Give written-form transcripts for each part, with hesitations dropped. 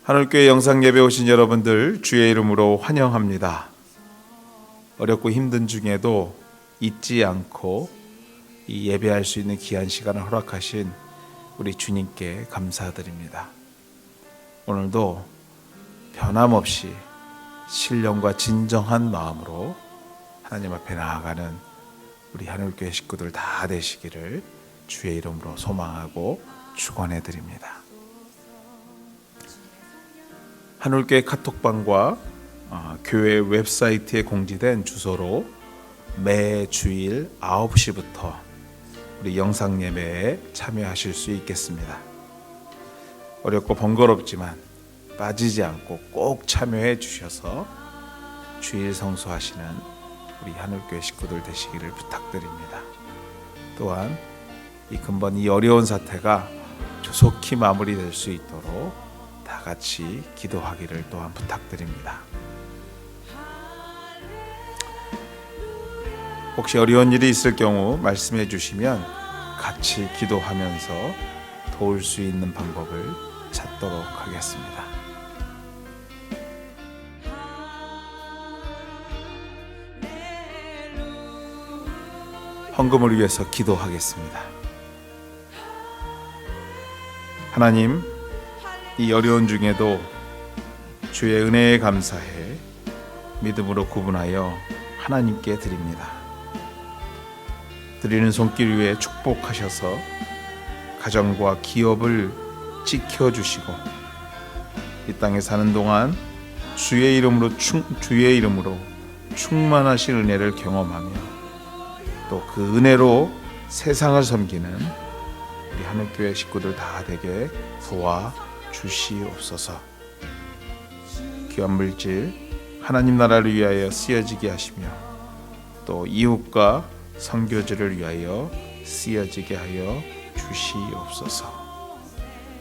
하늘교회 영상예배 오신 여러분들 주의 이름으로 환영합니다. 어렵고 힘든 중에도 잊지 않고 이 예배할 수 있는 귀한 시간을 허락하신 우리 주님께 감사드립니다. 오늘도 변함없이 신령과 진정한 마음으로 하나님 앞에 나아가는 우리 하늘교회 식구들 다 되시기를 주의 이름으로 소망하고 축원해 드립니다. 하늘교회 카톡방과 교회 웹사이트에 공지된 주소로 매 주일 9시부터 우리 영상 예배에 참여하실 수 있겠습니다. 어렵고 번거롭지만 빠지지 않고 꼭 참여해 주셔서 주일 성수하시는 우리 하늘교회 식구들 되시기를 부탁드립니다. 또한 근본 이 어려운 사태가 조속히 마무리될 수 있도록 다 같이 기도하기를 또한 부탁드립니다. 혹시 어려운 일이 있을 경우 말씀해 주시면 같이 기도하면서 도울 수 있는 방법을 찾도록 하겠습니다. 헌금을 위해서 기도하겠습니다. 하나님, 이 어려운 중에도 주의 은혜에 감사해 믿음으로 구분하여 하나님께 드립니다. 드리는 손길 위에 축복하셔서 가정과 기업을 지켜주시고 이 땅에 사는 동안 주의 이름으로 충만하신 은혜를 경험하며 또 그 은혜로 세상을 섬기는 우리 하늘교회 식구들 다 되게 도와 주시옵소서. 귀한 물질 하나님 나라를 위하여 쓰여지게 하시며 또 이웃과 선교지를 위하여 쓰여지게 하여 주시옵소서.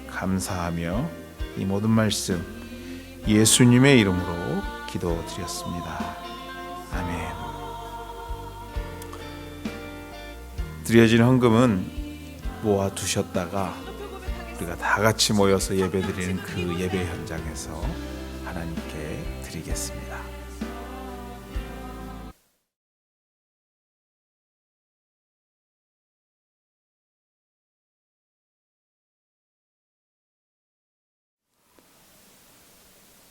감사하며 이 모든 말씀 예수님의 이름으로 기도드렸습니다. 아멘. 드려진 헌금은 모아두셨다가 우리가 다 같이 모여서 예배드리는 그 예배 현장에서 하나님께 드리겠습니다.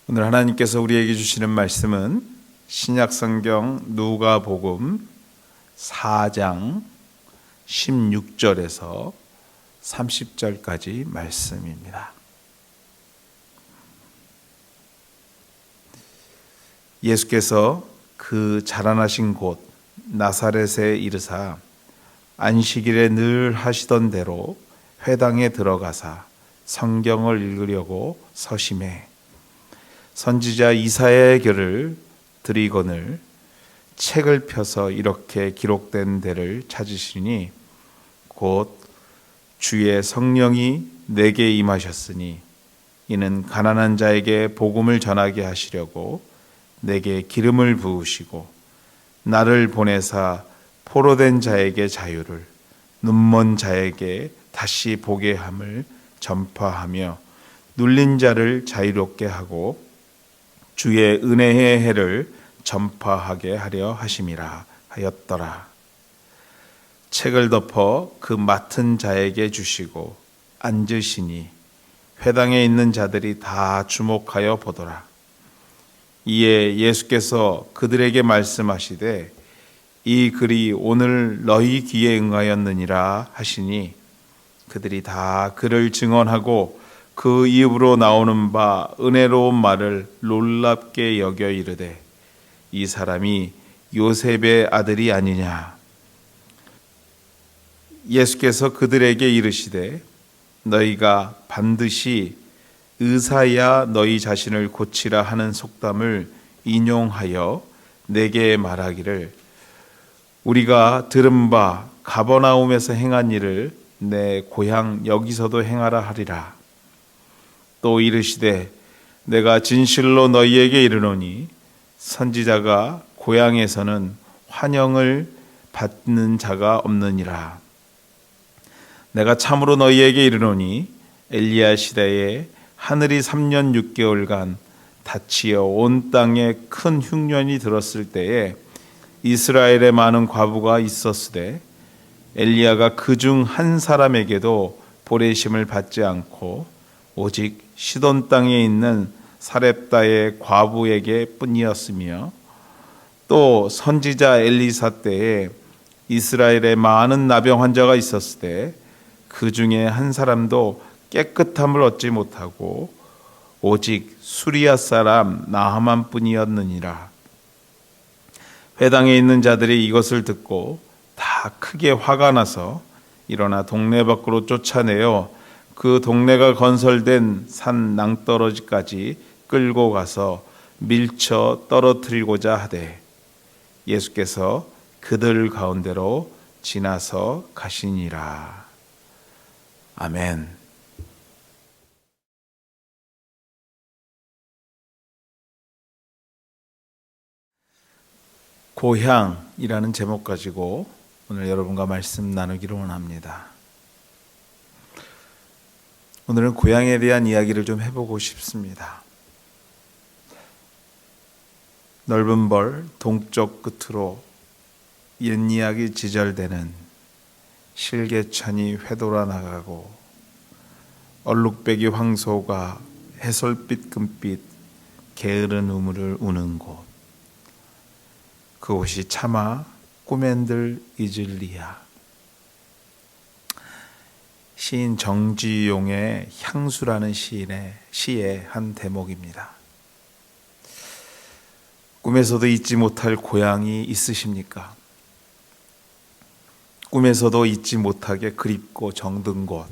오늘 하나님께서 우리에게 주시는 말씀은 신약성경 누가복음 4장 16절에서 30절까지 말씀입니다. 예수께서 그 자라나신 곳 나사렛에 이르사 안식일에 늘 하시던 대로 회당에 들어가사 성경을 읽으려고 서심해 선지자 이사야의 글을 들이거늘 책을 펴서 이렇게 기록된 데를 찾으시니 곧 주의 성령이 내게 임하셨으니 이는 가난한 자에게 복음을 전하게 하시려고 내게 기름을 부으시고 나를 보내사 포로된 자에게 자유를 눈먼 자에게 다시 보게 함을 전파하며 눌린 자를 자유롭게 하고 주의 은혜의 해를 전파하게 하려 하심이라 하였더라. 책을 덮어 그 맡은 자에게 주시고 앉으시니 회당에 있는 자들이 다 주목하여 보더라. 이에 예수께서 그들에게 말씀하시되 이 글이 오늘 너희 귀에 응하였느니라 하시니 그들이 다 그를 증언하고 그 입으로 나오는 바 은혜로운 말을 놀랍게 여겨 이르되 이 사람이 요셉의 아들이 아니냐. 예수께서 그들에게 이르시되 너희가 반드시 의사야 너희 자신을 고치라 하는 속담을 인용하여 내게 말하기를 우리가 들은 바 가버나움에서 행한 일을 내 고향 여기서도 행하라 하리라. 또 이르시되 내가 진실로 너희에게 이르노니 선지자가 고향에서는 환영을 받는 자가 없느니라. 내가 참으로 너희에게 이르노니 엘리야 시대에 하늘이 3년 6개월간 닫히어 온 땅에 큰 흉년이 들었을 때에 이스라엘에 많은 과부가 있었으되 엘리야가 그중 한 사람에게도 보내심을 받지 않고 오직 시돈 땅에 있는 사렙다의 과부에게 뿐이었으며 또 선지자 엘리사 때에 이스라엘에 많은 나병 환자가 있었을 때 그 중에 한 사람도 깨끗함을 얻지 못하고 오직 수리아 사람 나하만 뿐이었느니라. 회당에 있는 자들이 이것을 듣고 다 크게 화가 나서 일어나 동네 밖으로 쫓아내어 그 동네가 건설된 산 낭떠러지까지 끌고 가서 밀쳐 떨어뜨리고자 하되 예수께서 그들 가운데로 지나서 가시니라. 아멘. 고향이라는 제목 가지고 오늘 여러분과 말씀 나누기를 원합니다. 오늘은 고향에 대한 이야기를 좀 해보고 싶습니다. 넓은 벌 동쪽 끝으로 옛 이야기 지절되는 실개천이 회돌아 나가고 얼룩배기 황소가 해솔빛 금빛 게으른 우물을 우는 곳, 그곳이 차마 꾸멘들 이즐리아. 시인 정지용의 향수라는 시의 한 대목입니다. 꿈에서도 잊지 못할 고향이 있으십니까? 꿈에서도 잊지 못하게 그립고 정든 곳,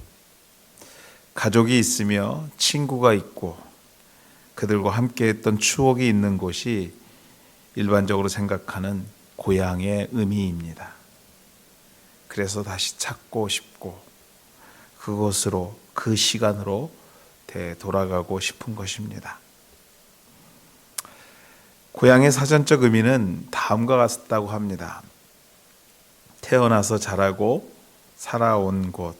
가족이 있으며 친구가 있고 그들과 함께했던 추억이 있는 곳이 일반적으로 생각하는 고향의 의미입니다. 그래서 다시 찾고 싶고 그곳으로, 그 시간으로 되돌아가고 싶은 것입니다. 고향의 사전적 의미는 다음과 같다고 합니다. 태어나서 자라고 살아온 곳,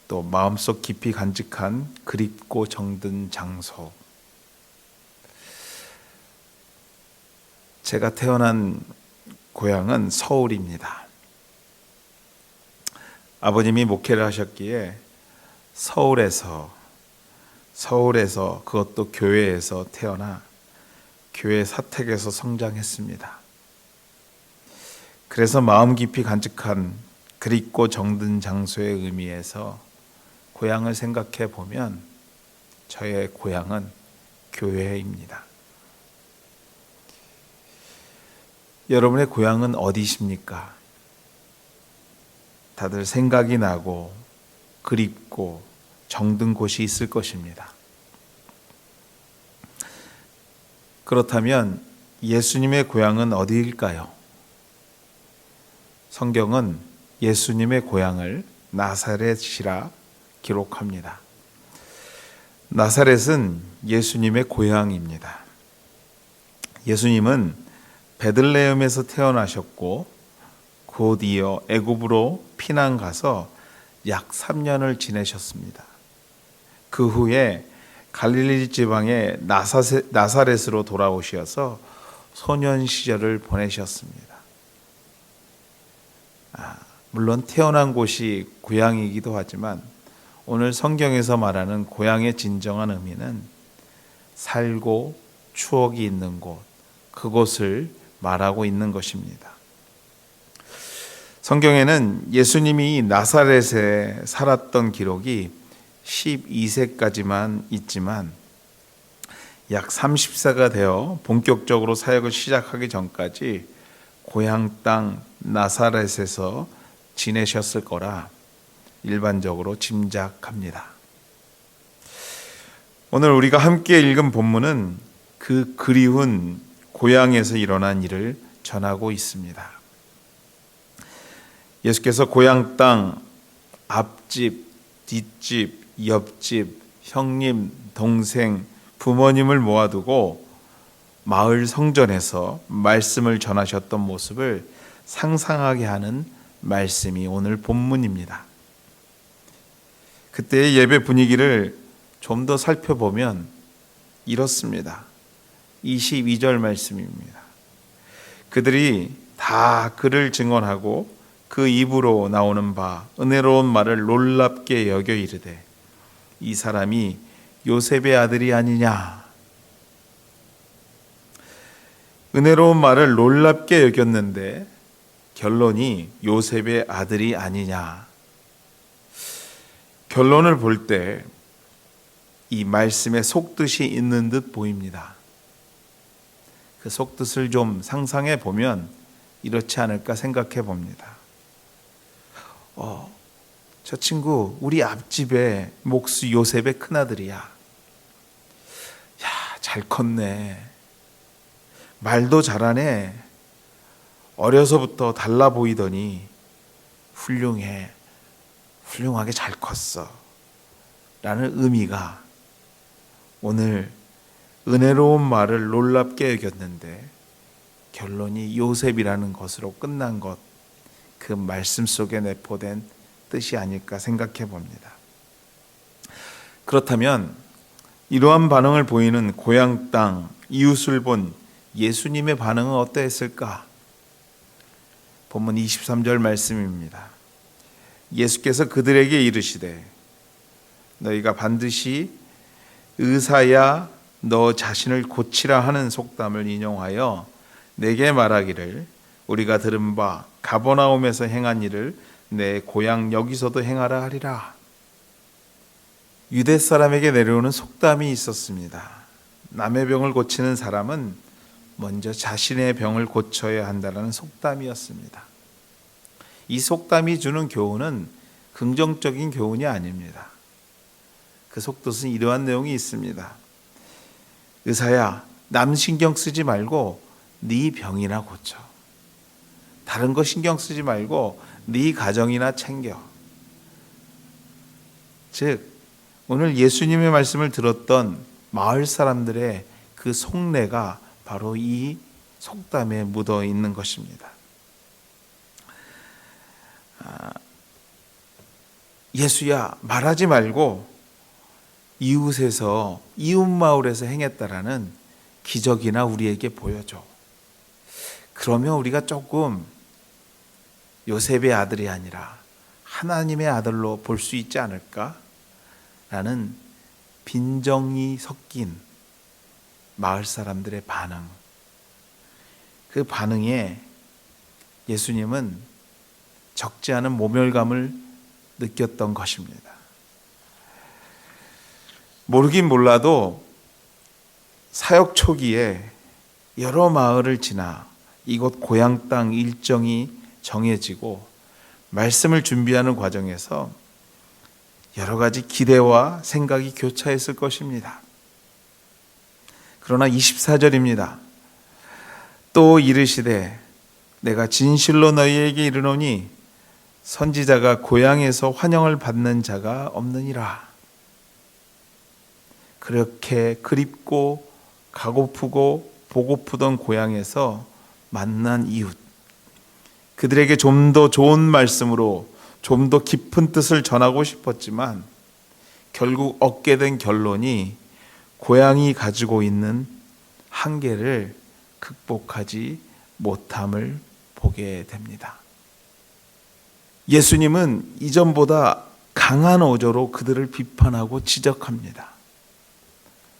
또 마음속 깊이 간직한 그립고 정든 장소. 제가 태어난 고향은 서울입니다. 아버님이 목회를 하셨기에 서울에서 그것도 교회에서 태어나 교회 사택에서 성장했습니다. 그래서 마음 깊이 간직한 그립고 정든 장소의 의미에서 고향을 생각해 보면 저의 고향은 교회입니다. 여러분의 고향은 어디십니까? 다들 생각이 나고 그립고 정든 곳이 있을 것입니다. 그렇다면 예수님의 고향은 어디일까요? 성경은 예수님의 고향을 나사렛이라 기록합니다. 나사렛은 예수님의 고향입니다. 예수님은 베들레헴에서 태어나셨고 곧 이어 애굽으로 피난 가서 약 3년을 지내셨습니다. 그 후에 갈릴리 지방의 나사렛으로 돌아오셔서 소년 시절을 보내셨습니다. 물론 태어난 곳이 고향이기도 하지만 오늘 성경에서 말하는 고향의 진정한 의미는 살고 추억이 있는 곳, 그곳을 말하고 있는 것입니다. 성경에는 예수님이 나사렛에 살았던 기록이 12세까지만 있지만 약 30세가 되어 본격적으로 사역을 시작하기 전까지 고향 땅 나사렛에서 지내셨을 거라 일반적으로 짐작합니다. 오늘 우리가 함께 읽은 본문은 그 그리운 고향에서 일어난 일을 전하고 있습니다. 예수께서 고향 땅 앞집, 뒷집, 옆집, 형님, 동생, 부모님을 모아두고 마을 성전에서 말씀을 전하셨던 모습을 상상하게 하는 말씀이 오늘 본문입니다. 그때의 예배 분위기를 좀 더 살펴보면 이렇습니다. 22절 말씀입니다. 그들이 다 그를 증언하고 그 입으로 나오는 바 은혜로운 말을 놀랍게 여겨 이르되 이 사람이 요셉의 아들이 아니냐. 은혜로운 말을 놀랍게 여겼는데 결론이 요셉의 아들이 아니냐. 결론을 볼 때 이 말씀에 속뜻이 있는 듯 보입니다. 그 속뜻을 좀 상상해 보면 이렇지 않을까 생각해 봅니다. 저 친구 우리 앞집에 목수 요셉의 큰아들이야. 야, 잘 컸네. 말도 잘하네. 어려서부터 달라 보이더니 훌륭하게 잘 컸어. 라는 의미가 오늘 은혜로운 말을 놀랍게 여겼는데 결론이 요셉이라는 것으로 끝난 것, 그 말씀 속에 내포된 뜻이 아닐까 생각해 봅니다. 그렇다면 이러한 반응을 보이는 고향 땅 이웃을 본 예수님의 반응은 어떠했을까? 본문 23절 말씀입니다. 예수께서 그들에게 이르시되 너희가 반드시 의사야 너 자신을 고치라 하는 속담을 인용하여 내게 말하기를 우리가 들은 바 가버나움에서 행한 일을 내 고향 여기서도 행하라 하리라. 유대 사람에게 내려오는 속담이 있었습니다. 남의 병을 고치는 사람은 먼저 자신의 병을 고쳐야 한다는 속담이었습니다. 이 속담이 주는 교훈은 긍정적인 교훈이 아닙니다. 그 속뜻은 이러한 내용이 있습니다. 의사야, 남 신경 쓰지 말고 네 병이나 고쳐. 다른 거 신경 쓰지 말고 네 가정이나 챙겨. 즉 오늘 예수님의 말씀을 들었던 마을 사람들의 그 속내가 바로 이 속담에 묻어 있는 것입니다. 예수야, 말하지 말고 이웃 마을에서 행했다라는 기적이나 우리에게 보여줘. 그러면 우리가 조금 요셉의 아들이 아니라 하나님의 아들로 볼 수 있지 않을까? 라는 빈정이 섞인 마을 사람들의 반응. 그 반응에 예수님은 적지 않은 모멸감을 느꼈던 것입니다. 모르긴 몰라도 사역 초기에 여러 마을을 지나 이곳 고향 땅 일정이 정해지고 말씀을 준비하는 과정에서 여러 가지 기대와 생각이 교차했을 것입니다. 그러나 24절입니다. 또 이르시되 내가 진실로 너희에게 이르노니 선지자가 고향에서 환영을 받는 자가 없느니라. 그렇게 그립고 가고프고 보고프던 고향에서 만난 이웃, 그들에게 좀 더 좋은 말씀으로 좀 더 깊은 뜻을 전하고 싶었지만 결국 얻게 된 결론이 고향이 가지고 있는 한계를 극복하지 못함을 보게 됩니다. 예수님은 이전보다 강한 어조로 그들을 비판하고 지적합니다.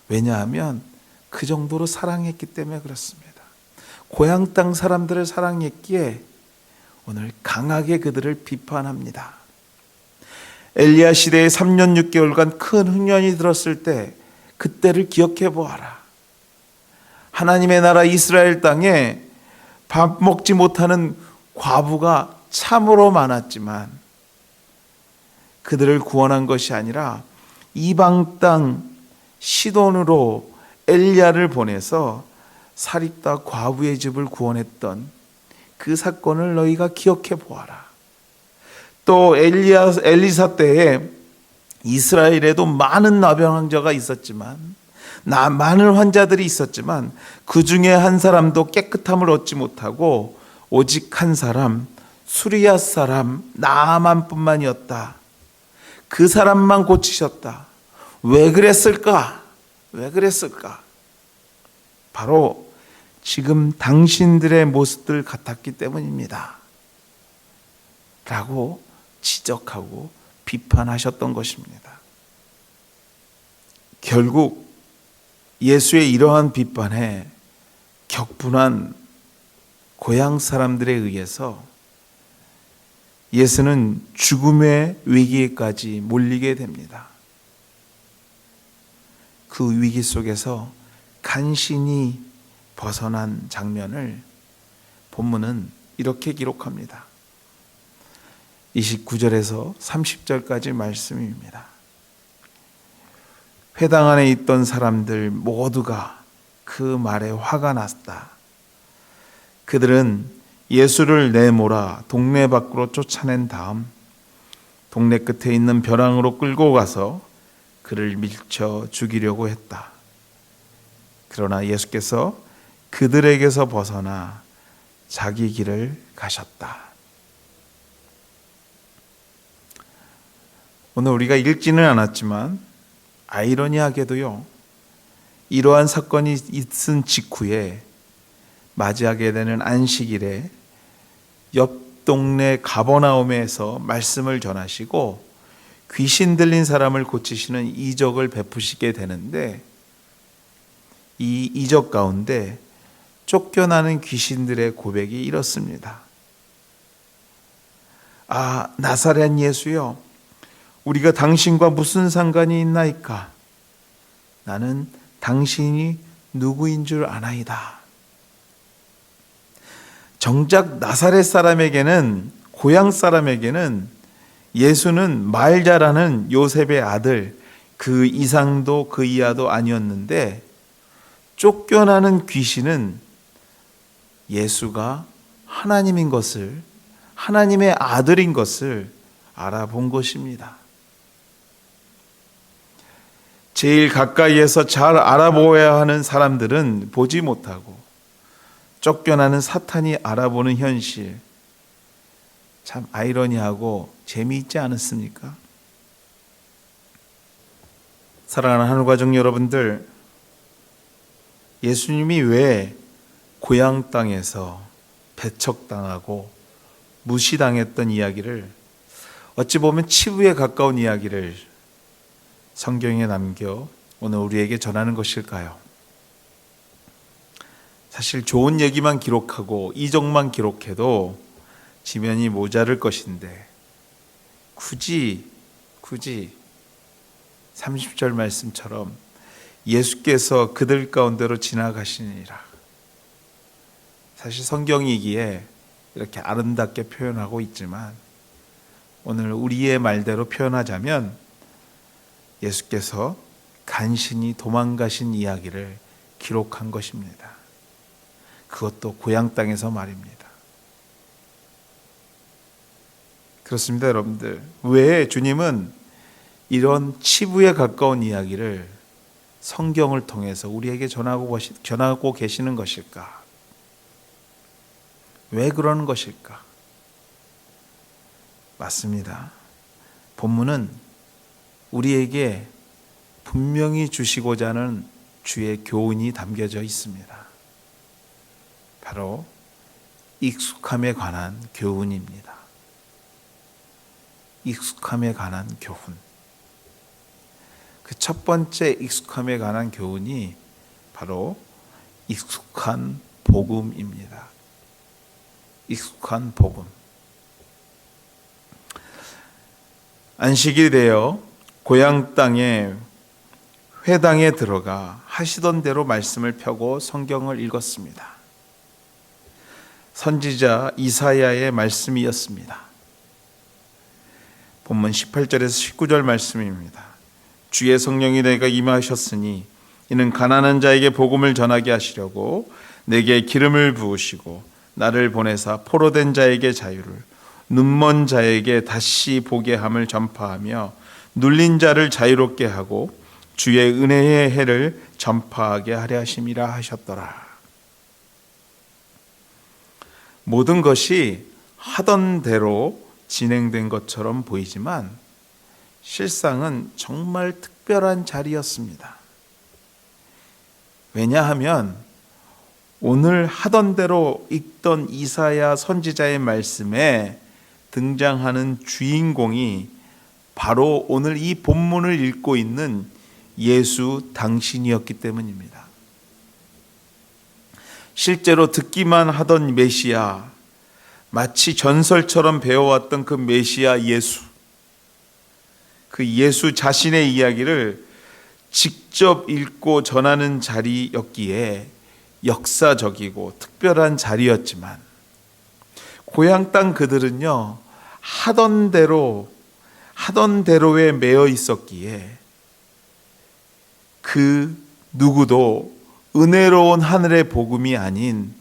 왜냐하면 그 정도로 사랑했기 때문에 그렇습니다. 고향 땅 사람들을 사랑했기에 오늘 강하게 그들을 비판합니다. 엘리야 시대에 3년 6개월간 큰 흉년이 들었을 때 그때를 기억해 보아라. 하나님의 나라 이스라엘 땅에 밥 먹지 못하는 과부가 참으로 많았지만 그들을 구원한 것이 아니라 이방 땅 시돈으로 엘리야를 보내서 사립다 과부의 집을 구원했던 그 사건을 너희가 기억해 보아라. 또 엘리사 때에 이스라엘에도 많은 나병 환자가 있었지만 많은 환자들이 있었지만 그 중에 한 사람도 깨끗함을 얻지 못하고 오직 한 사람 수리야 사람 나아만뿐만이었다. 그 사람만 고치셨다. 왜 그랬을까? 왜 그랬을까? 바로 지금 당신들의 모습들 같았기 때문입니다. 라고 지적하고 비판하셨던 것입니다. 결국 예수의 이러한 비판에 격분한 고향 사람들에 의해서 예수는 죽음의 위기에까지 몰리게 됩니다. 그 위기 속에서 간신히 벗어난 장면을 본문은 이렇게 기록합니다. 29절에서 30절까지 말씀입니다. 회당 안에 있던 사람들 모두가 그 말에 화가 났다. 그들은 예수를 내몰아 동네 밖으로 쫓아낸 다음 동네 끝에 있는 벼랑으로 끌고 가서 그를 밀쳐 죽이려고 했다. 그러나 예수께서 그들에게서 벗어나 자기 길을 가셨다. 오늘 우리가 읽지는 않았지만 아이러니하게도요, 이러한 사건이 있은 직후에 맞이하게 되는 안식일에 옆 동네 가버나움에서 말씀을 전하시고 귀신 들린 사람을 고치시는 이적을 베푸시게 되는데, 이 이적 가운데 쫓겨나는 귀신들의 고백이 이렇습니다. 아, 나사렛 예수여, 우리가 당신과 무슨 상관이 있나이까? 나는 당신이 누구인 줄 아나이다. 정작 나사렛 사람에게는, 고향 사람에게는 예수는 말 잘하는 요셉의 아들, 그 이상도 그 이하도 아니었는데, 쫓겨나는 귀신은 예수가 하나님인 것을, 하나님의 아들인 것을 알아본 것입니다. 제일 가까이에서 잘 알아보아야 하는 사람들은 보지 못하고 쫓겨나는 사탄이 알아보는 현실, 참 아이러니하고 재미있지 않습니까? 사랑하는 하늘가족 여러분들, 예수님이 왜 고향 땅에서 배척당하고 무시당했던 이야기를, 어찌 보면 치부에 가까운 이야기를 성경에 남겨 오늘 우리에게 전하는 것일까요? 사실 좋은 얘기만 기록하고 이적만 기록해도 지면이 모자랄 것인데, 굳이 30절 말씀처럼 예수께서 그들 가운데로 지나가시니라. 사실 성경이기에 이렇게 아름답게 표현하고 있지만, 오늘 우리의 말대로 표현하자면 예수께서 간신히 도망가신 이야기를 기록한 것입니다. 그것도 고향 땅에서 말입니다. 그렇습니다, 여러분들. 왜 주님은 이런 치부에 가까운 이야기를 성경을 통해서 우리에게 전하고 계시는 것일까? 왜 그러는 것일까? 맞습니다. 본문은 우리에게 분명히 주시고자 하는 주의 교훈이 담겨져 있습니다. 바로 익숙함에 관한 교훈입니다. 익숙함에 관한 교훈. 그 첫 번째 익숙함에 관한 교훈이 바로 익숙한 복음입니다. 익숙한 복음. 안식이 되어 고향 땅에 회당에 들어가 하시던 대로 말씀을 펴고 성경을 읽었습니다. 선지자 이사야의 말씀이었습니다. 본문 18절에서 19절 말씀입니다. 주의 성령이 내가 임하셨으니 이는 가난한 자에게 복음을 전하게 하시려고 내게 기름을 부으시고 나를 보내사 포로된 자에게 자유를, 눈먼 자에게 다시 보게 함을 전파하며 눌린 자를 자유롭게 하고 주의 은혜의 해를 전파하게 하려 하심이라 하셨더라. 모든 것이 하던 대로 진행된 것처럼 보이지만 실상은 정말 특별한 자리였습니다. 왜냐하면 오늘 하던 대로 읽던 이사야 선지자의 말씀에 등장하는 주인공이 바로 오늘 이 본문을 읽고 있는 예수 당신이었기 때문입니다. 실제로 듣기만 하던 메시아, 마치 전설처럼 배워왔던 그 메시아 예수, 그 예수 자신의 이야기를 직접 읽고 전하는 자리였기에 역사적이고 특별한 자리였지만, 고향 땅 그들은요, 하던 대로에 매여 있었기에 그 누구도 은혜로운 하늘의 복음이 아닌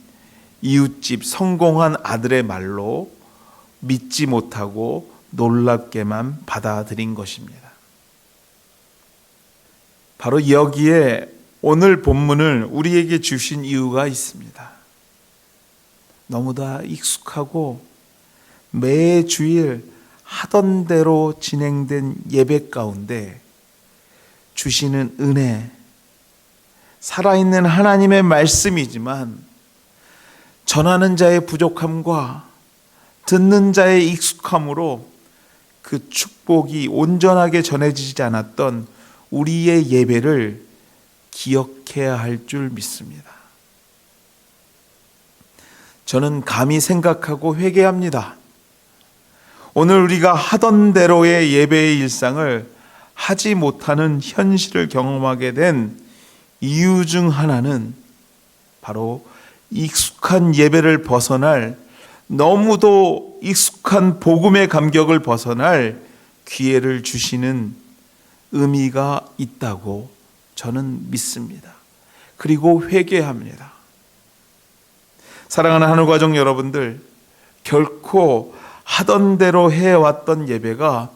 이웃집 성공한 아들의 말로 믿지 못하고 놀랍게만 받아들인 것입니다. 바로 여기에 오늘 본문을 우리에게 주신 이유가 있습니다. 너무나 익숙하고 매 주일 하던 대로 진행된 예배 가운데 주시는 은혜, 살아있는 하나님의 말씀이지만 전하는 자의 부족함과 듣는 자의 익숙함으로 그 축복이 온전하게 전해지지 않았던 우리의 예배를 기억해야 할 줄 믿습니다. 저는 감히 생각하고 회개합니다. 오늘 우리가 하던 대로의 예배의 일상을 하지 못하는 현실을 경험하게 된 이유 중 하나는 바로 익숙한 예배를 벗어날, 너무도 익숙한 복음의 감격을 벗어날 기회를 주시는 의미가 있다고 저는 믿습니다. 그리고 회개합니다. 사랑하는 하늘가족 여러분들, 결코 하던 대로 해왔던 예배가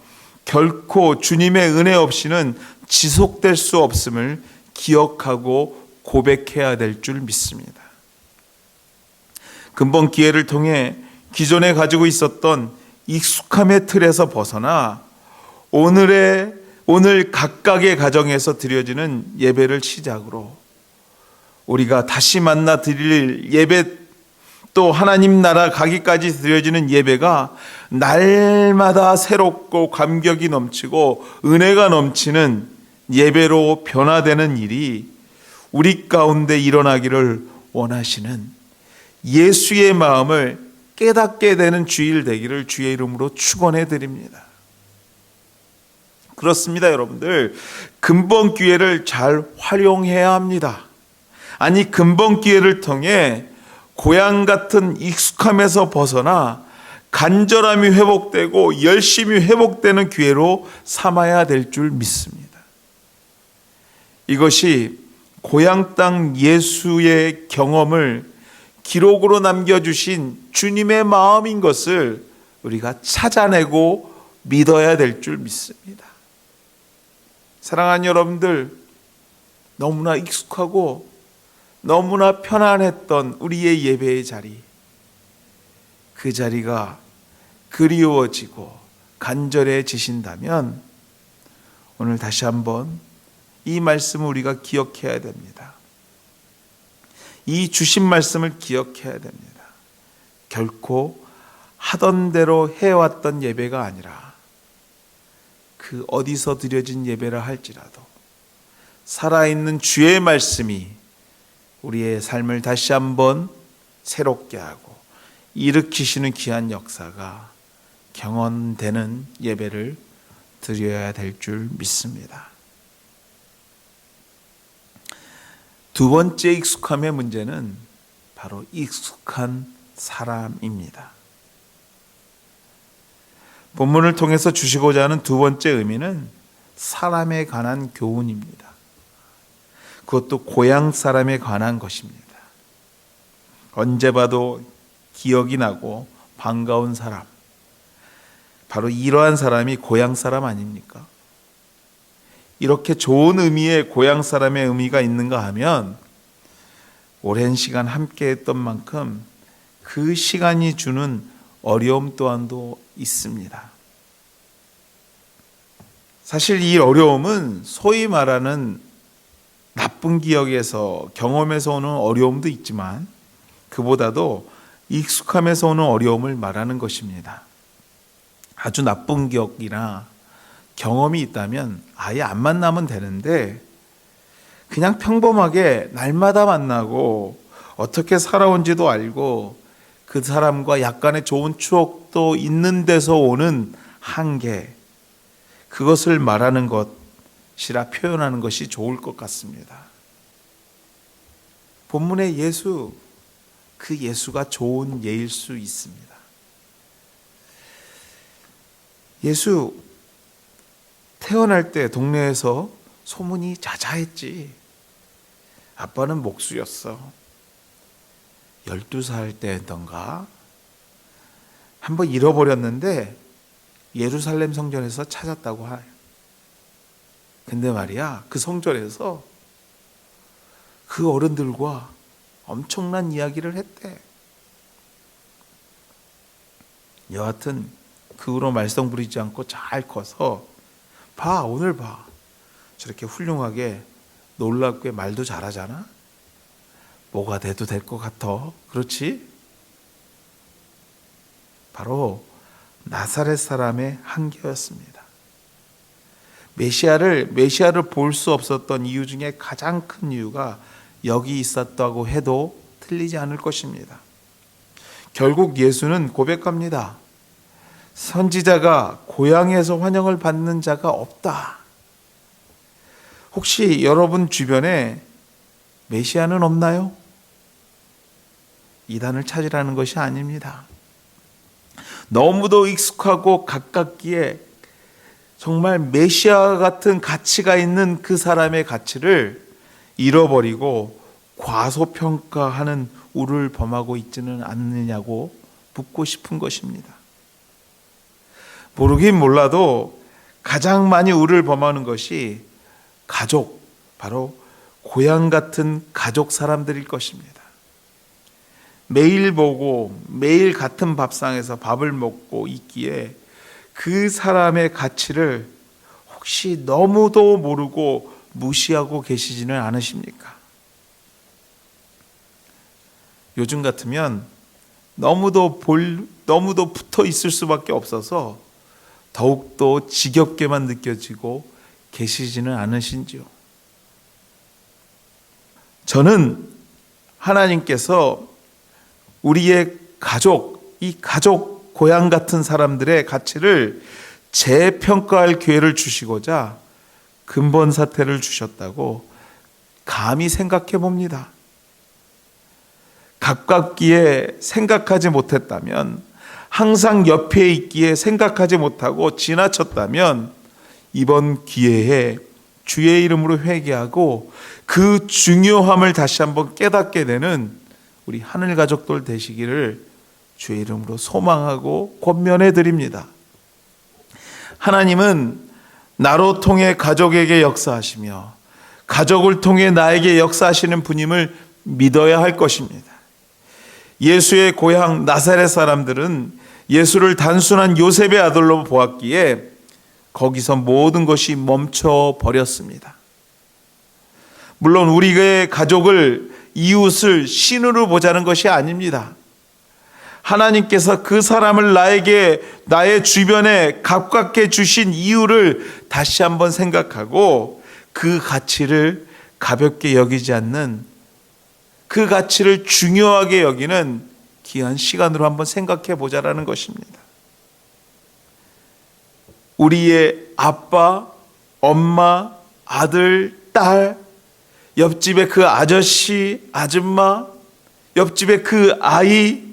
결코 주님의 은혜 없이는 지속될 수 없음을 기억하고 고백해야 될 줄 믿습니다. 근본 기회를 통해 기존에 가지고 있었던 익숙함의 틀에서 벗어나 오늘 각각의 가정에서 드려지는 예배를 시작으로 우리가 다시 만나 드릴 예배, 또 하나님 나라 가기까지 드려지는 예배가 날마다 새롭고 감격이 넘치고 은혜가 넘치는 예배로 변화되는 일이 우리 가운데 일어나기를 원하시는 예수의 마음을 깨닫게 되는 주일 되기를 주의 이름으로 축원해 드립니다. 그렇습니다, 여러분들. 근본 기회를 잘 활용해야 합니다. 아니, 근본 기회를 통해 고향 같은 익숙함에서 벗어나 간절함이 회복되고 열심히 회복되는 기회로 삼아야 될 줄 믿습니다. 이것이 고향 땅 예수의 경험을 기록으로 남겨주신 주님의 마음인 것을 우리가 찾아내고 믿어야 될 줄 믿습니다. 사랑하는 여러분들, 너무나 익숙하고 너무나 편안했던 우리의 예배의 자리, 그 자리가 그리워지고 간절해지신다면 오늘 다시 한번 이 말씀을 우리가 기억해야 됩니다. 이 주신 말씀을 기억해야 됩니다. 결코 하던 대로 해왔던 예배가 아니라 그 어디서 드려진 예배라 할지라도 살아있는 주의 말씀이 우리의 삶을 다시 한번 새롭게 하고 일으키시는 귀한 역사가 경험되는 예배를 드려야 될 줄 믿습니다. 두 번째 익숙함의 문제는 바로 익숙한 사람입니다. 본문을 통해서 주시고자 하는 두 번째 의미는 사람에 관한 교훈입니다. 그것도 고향 사람에 관한 것입니다. 언제 봐도 기억이 나고 반가운 사람, 바로 이러한 사람이 고향 사람 아닙니까? 이렇게 좋은 의미의 고향 사람의 의미가 있는가 하면 오랜 시간 함께 했던 만큼 그 시간이 주는 어려움 또한도 있습니다. 사실 이 어려움은 소위 말하는 나쁜 기억에서, 경험에서 오는 어려움도 있지만 그보다도 익숙함에서 오는 어려움을 말하는 것입니다. 아주 나쁜 기억이나 경험이 있다면 아예 안 만나면 되는데, 그냥 평범하게 날마다 만나고 어떻게 살아온지도 알고 그 사람과 약간의 좋은 추억도 있는 데서 오는 한계, 그것을 말하는 것이라 표현하는 것이 좋을 것 같습니다. 본문의 예수, 그 예수가 좋은 예일 수 있습니다. 예수 태어날 때 동네에서 소문이 자자했지. 아빠는 목수였어. 12살 때였던가 한번 잃어버렸는데 예루살렘 성전에서 찾았다고 해요. 근데 말이야, 그 성전에서 그 어른들과 엄청난 이야기를 했대. 여하튼 그 후로 말썽 부리지 않고 잘 커서, 오늘 봐, 저렇게 훌륭하게 놀랍게 말도 잘하잖아. 뭐가 돼도 될 것 같아. 그렇지? 바로 나사렛 사람의 한계였습니다. 메시아를 볼 수 없었던 이유 중에 가장 큰 이유가 여기 있었다고 해도 틀리지 않을 것입니다. 결국 예수는 고백합니다. 선지자가 고향에서 환영을 받는 자가 없다. 혹시 여러분 주변에 메시아는 없나요? 이단을 찾으라는 것이 아닙니다. 너무도 익숙하고 가깝기에 정말 메시아 같은 가치가 있는 그 사람의 가치를 잃어버리고 과소평가하는 우를 범하고 있지는 않느냐고 묻고 싶은 것입니다. 모르긴 몰라도 가장 많이 우를 범하는 것이 가족, 바로 고향 같은 가족 사람들일 것입니다. 매일 보고 매일 같은 밥상에서 밥을 먹고 있기에 그 사람의 가치를 혹시 너무도 모르고 무시하고 계시지는 않으십니까? 요즘 같으면 너무도 붙어 있을 수밖에 없어서 더욱더 지겹게만 느껴지고 계시지는 않으신지요? 저는 하나님께서 우리의 가족, 이 가족 고향 같은 사람들의 가치를 재평가할 기회를 주시고자 근본 사태를 주셨다고 감히 생각해 봅니다. 가깝기에 생각하지 못했다면, 항상 옆에 있기에 생각하지 못하고 지나쳤다면, 이번 기회에 주의 이름으로 회개하고 그 중요함을 다시 한번 깨닫게 되는 우리 하늘 가족들 되시기를 주의 이름으로 소망하고 권면해 드립니다. 하나님은 나로 통해 가족에게 역사하시며 가족을 통해 나에게 역사하시는 분임을 믿어야 할 것입니다. 예수의 고향 나사렛 사람들은 예수를 단순한 요셉의 아들로 보았기에 거기서 모든 것이 멈춰 버렸습니다. 물론 우리의 가족을, 이웃을 신으로 보자는 것이 아닙니다. 하나님께서 그 사람을 나의 주변에 가깝게 주신 이유를 다시 한번 생각하고 그 가치를 가볍게 여기지 않는, 그 가치를 중요하게 여기는 귀한 시간으로 한번 생각해 보자라는 것입니다. 우리의 아빠, 엄마, 아들, 딸, 옆집의 그 아저씨, 아줌마, 옆집의 그 아이,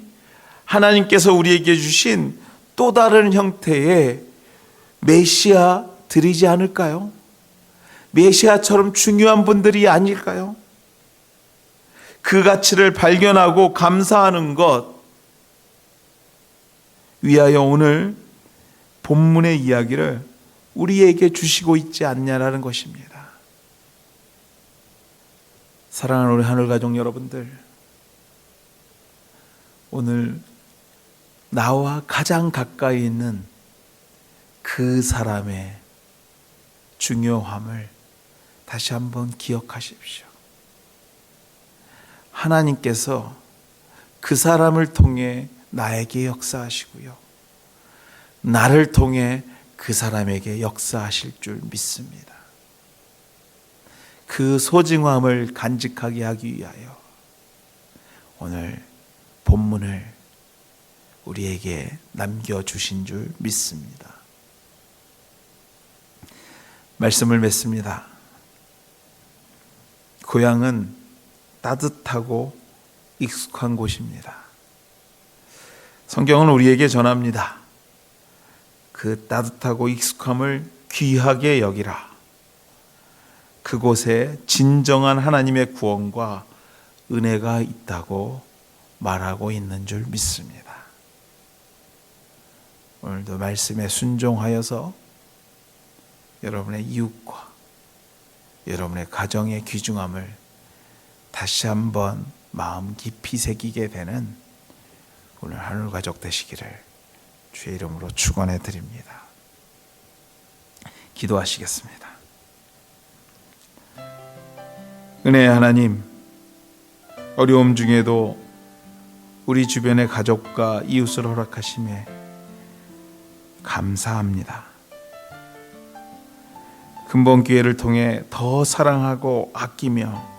하나님께서 우리에게 주신 또 다른 형태의 메시아들이지 않을까요? 메시아처럼 중요한 분들이 아닐까요? 그 가치를 발견하고 감사하는 것 위하여 오늘 본문의 이야기를 우리에게 주시고 있지 않냐라는 것입니다. 사랑하는 우리 하늘가족 여러분들, 오늘 나와 가장 가까이 있는 그 사람의 중요함을 다시 한번 기억하십시오. 하나님께서 그 사람을 통해 나에게 역사하시고요, 나를 통해 그 사람에게 역사하실 줄 믿습니다. 그 소중함을 간직하게 하기 위하여 오늘 본문을 우리에게 남겨주신 줄 믿습니다. 말씀을 맺습니다. 고향은 따뜻하고 익숙한 곳입니다. 성경은 우리에게 전합니다. 그 따뜻하고 익숙함을 귀하게 여기라. 그곳에 진정한 하나님의 구원과 은혜가 있다고 말하고 있는 줄 믿습니다. 오늘도 말씀에 순종하여서 여러분의 이웃과 여러분의 가정의 귀중함을 다시 한번 마음 깊이 새기게 되는 오늘 하늘 가족 되시기를 주의 이름으로 축원해 드립니다. 기도하시겠습니다. 은혜의 하나님, 어려움 중에도 우리 주변의 가족과 이웃을 허락하심에 감사합니다. 근본 기회를 통해 더 사랑하고 아끼며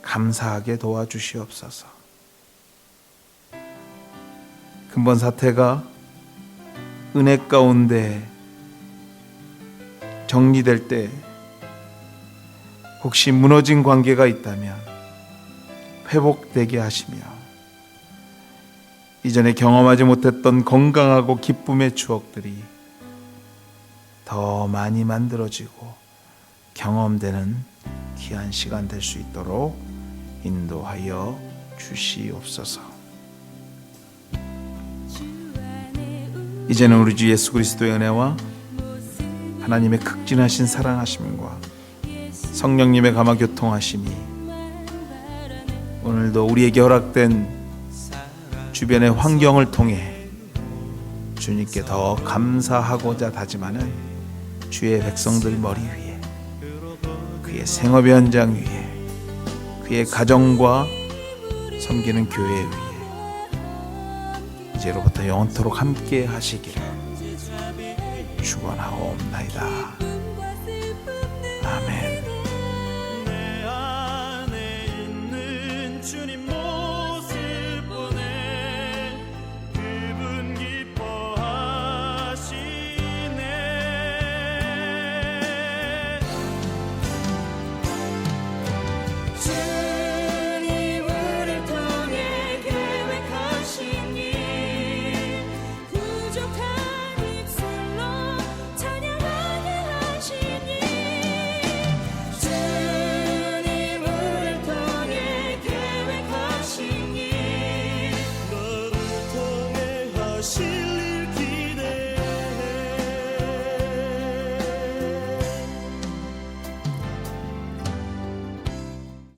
감사하게 도와주시옵소서. 근본 사태가 은혜 가운데 정리될 때 혹시 무너진 관계가 있다면 회복되게 하시며 이전에 경험하지 못했던 건강하고 기쁨의 추억들이 더 많이 만들어지고 경험되는 귀한 시간 될 수 있도록 인도하여 주시옵소서. 이제는 우리 주 예수 그리스도의 은혜와 하나님의 극진하신 사랑하심과 성령님의 감화 교통하심이 오늘도 우리에게 허락된 주변의 환경을 통해 주님께 더 감사하고자 다짐하는 주의 백성들 머리 위에, 그의 생업의 현장 위에, 그의 가정과 섬기는 교회 위에 이제로부터 영원토록 함께 하시기를 축원하옵나이다. 아멘. 시